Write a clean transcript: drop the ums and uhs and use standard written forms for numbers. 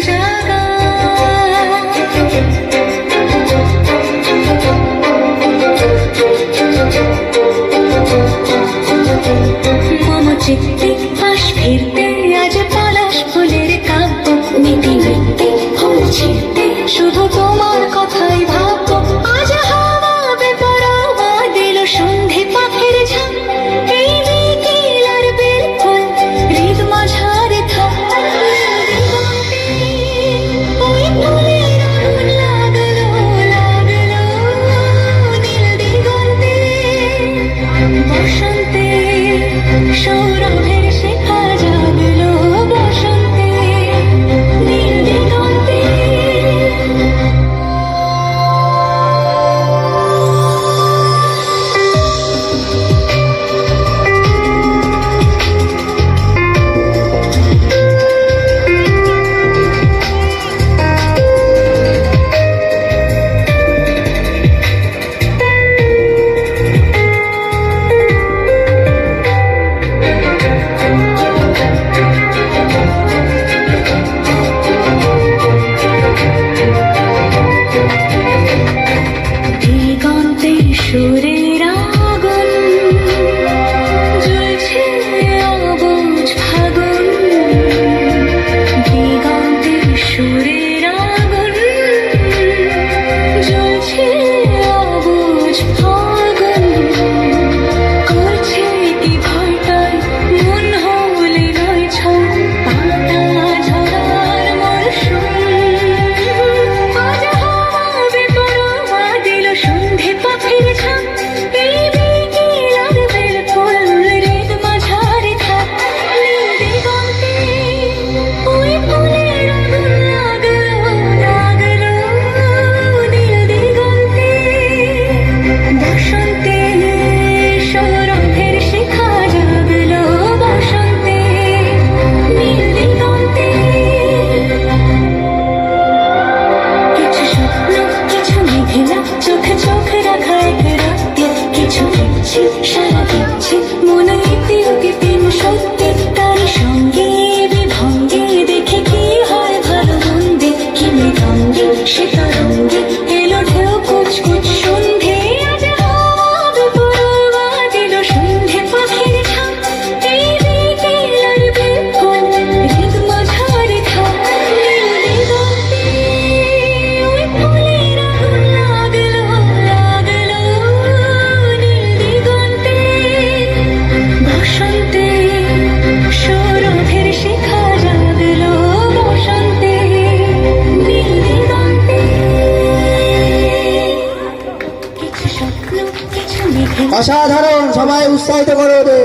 জাগা। মম চিত্তে পাশ ফিরতে আজ পলাশ ফুলের কাব্য, মেতে নৃত্যে ফুল ছিঁড়তে শুধু তোমার কথাই ভাববো। আজ হাওয়া বেপরোয়া দিল সন্ধে পাখির ঝাঁক, এই বিকেল আর বেল ফুল হৃদ মাঝারে থাক। ওই ফুলের আগুন লাগলো লাগলো নীল দিগন্তে, বসন্তে সৌরভের শিখা জাগলো, বসন্তে নীল দিগন্তে। দিগন্তে সুরের আগুন জ্বলছে অবুঝ ফাগুন, দিগন্তে সুরের আগুন জ্বলছে অবুঝ ফাগুন। করছে কি ভয়টায় মন হলে নয় ছয়, পাতা ঝরার মরশুম। আজ হাওয়া বেপরোয়া দিল সন্ধে পাখির ঝাঁক, এই বিকেল আর বেল ফুল হৃদ মাঝারে থাক। নীল দিগন্তে ওই ফুলের আগুন লাগলো লাগলো নীল দিগন্তে, বসন্তে সৌরভের শিখা জাগলো, বসন্তে নীল দিগন্তে। কিছু স্বপ্ন কিছু মেঘলা চোখে চোখ রাখা এক রাতে, কিছু দেখছি সারা দিচ্ছি মনে ইতি উদিতিন সত্যি, তার সঙ্গে বিভঙ্গে দেখে কি হয় ভালো মন্দে। কি মৃদঙ্গে সে তরঙ্গে এলো ঢেউ কুচকুচ সন্ধে, আজ হাওয়া বেপরোয়া দিল সন্ধে পাখির ঝাঁক, এই বিকেল আর বেল ফুল হৃদ মাঝারে থাক। নীল দিগন্তে ওই ফুলের আগুন লাগলো লাগলো নীল দিগন্তে, বসন্তে সৌরভের শিখা জাগলো, বসন্তে নীল দিগন্তে। কিছু স্বপ্ন কিছু মেঘলা অসাধারণ, সবাই উৎসাহিত করো ওদের।